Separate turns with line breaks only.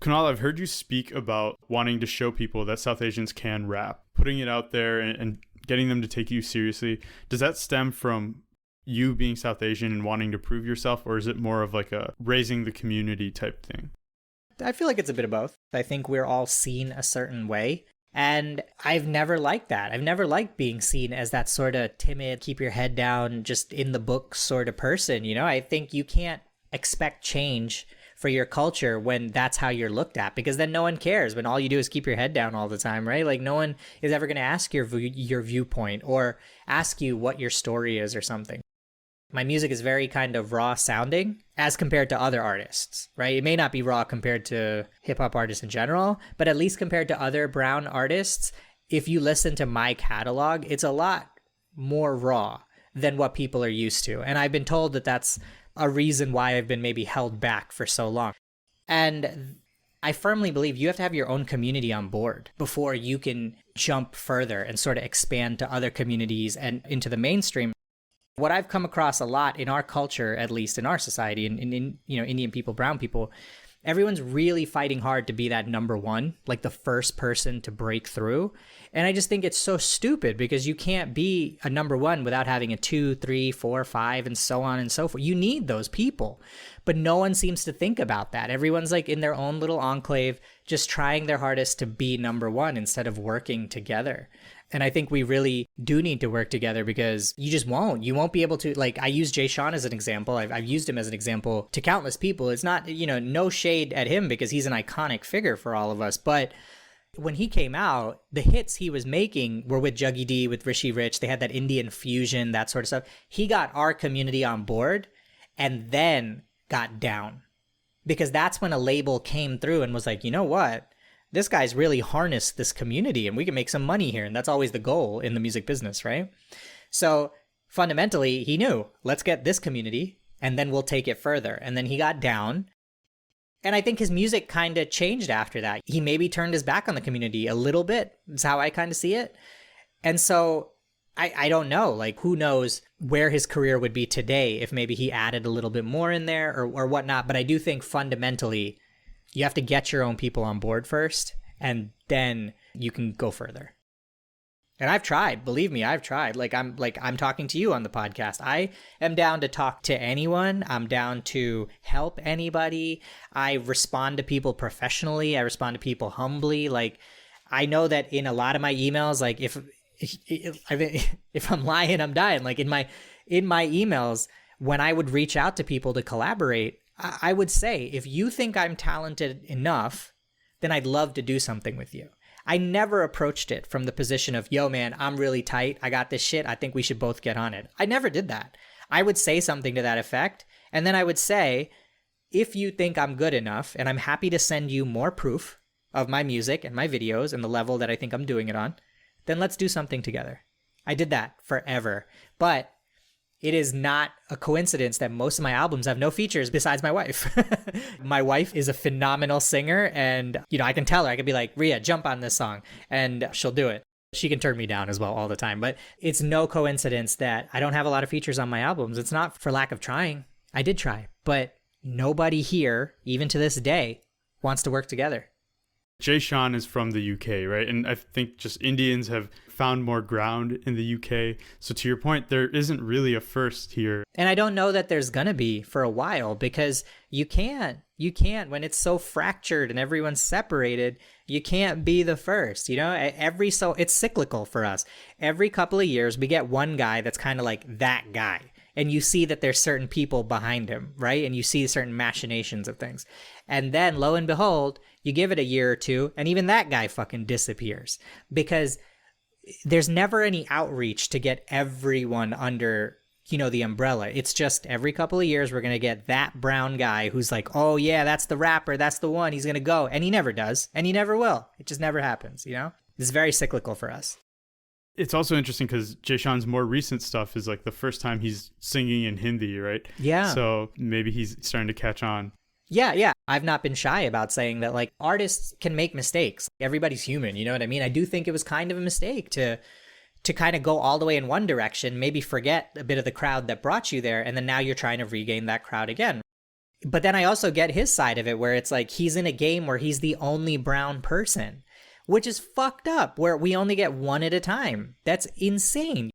Kunal, I've heard you speak about wanting to show people that South Asians can rap, putting it out there and getting them to take you seriously. Does that stem from you being South Asian and wanting to prove yourself, or is it more of like a raising the community type thing?
I feel like it's a bit of both. I think we're all seen a certain way. And I've never liked that. I've never liked being seen as that sort of timid, keep your head down, just in the book sort of person. You know, I think you can't expect change for your culture when that's how you're looked at, because then no one cares when all you do is keep your head down all the time, right? Like no one is ever going to ask your viewpoint or ask you what your story is or something. My music is very kind of raw sounding as compared to other artists, right? It may not be raw compared to hip hop artists in general, but at least compared to other brown artists, if you listen to my catalog, it's a lot more raw than what people are used to. And I've been told that that's a reason why I've been maybe held back for so long. And I firmly believe you have to have your own community on board before you can jump further and sort of expand to other communities and into the mainstream. What I've come across a lot in our culture, at least in our society, in Indian people, brown people, everyone's really fighting hard to be that number one, like the first person to break through. And I just think it's so stupid because you can't be a number one without having a 2, 3, 4, 5, and so on and so forth. You need those people. But no one seems to think about that. Everyone's like in their own little enclave, just trying their hardest to be number one instead of working together. And I think we really do need to work together because you just won't. You won't be able to, like, I use Jay Sean as an example. I've used him as an example to countless people. It's not, no shade at him because he's an iconic figure for all of us. But when he came out, the hits he was making were with Juggy D, with Rishi Rich. They had that Indian fusion, that sort of stuff. He got our community on board and then got down because that's when a label came through and was like, you know what? This guy's really harnessed this community and we can make some money here. And that's always the goal in the music business, right? So fundamentally, he knew, let's get this community and then we'll take it further. And then he got down. And I think his music kind of changed after that. He maybe turned his back on the community a little bit. That's how I kind of see it. And so I don't know, like who knows where his career would be today if maybe he added a little bit more in there or whatnot. But I do think fundamentally, you have to get your own people on board first, and then you can go further. And I've tried, believe me, I've tried. I'm talking to you on the podcast. I am down to talk to anyone. I'm down to help anybody. I respond to people professionally. I respond to people humbly. Like, I know that in a lot of my emails, like if I'm lying, I'm dying. Like in my emails, when I would reach out to people to collaborate, I would say, if you think I'm talented enough, then I'd love to do something with you. I never approached it from the position of, yo, man, I'm really tight. I got this shit. I think we should both get on it. I never did that. I would say something to that effect. And then I would say, if you think I'm good enough and I'm happy to send you more proof of my music and my videos and the level that I think I'm doing it on, then let's do something together. I did that forever. But it is not a coincidence that most of my albums have no features besides my wife. My wife is a phenomenal singer and, I can tell her, I can be like, Rhea, jump on this song, and she'll do it. She can turn me down as well all the time, but it's no coincidence that I don't have a lot of features on my albums. It's not for lack of trying. I did try, but nobody here, even to this day, wants to work together.
Jay Sean is from the UK, right? And I think just Indians have found more ground in the UK. So to your point, there isn't really a first here.
And I don't know that there's going to be for a while because you can't, when it's so fractured and everyone's separated, you can't be the first, so it's cyclical for us. Every couple of years, we get one guy that's kind of like that guy. And you see that there's certain people behind him, right? And you see certain machinations of things. And then lo and behold, you give it a year or two, and even that guy fucking disappears because there's never any outreach to get everyone under, the umbrella. It's just every couple of years, we're going to get that brown guy who's like, oh yeah, that's the rapper. That's the one. He's going to go. And he never does. And he never will. It just never happens, It's very cyclical for us.
It's also interesting because Jay Sean's more recent stuff is like the first time he's singing in Hindi, right?
Yeah.
So maybe he's starting to catch on.
Yeah. I've not been shy about saying that, like, artists can make mistakes. Everybody's human, you know what I mean? I do think it was kind of a mistake to kind of go all the way in one direction, maybe forget a bit of the crowd that brought you there, and then now you're trying to regain that crowd again. But then I also get his side of it where it's like he's in a game where he's the only brown person, which is fucked up, where we only get one at a time. That's insane.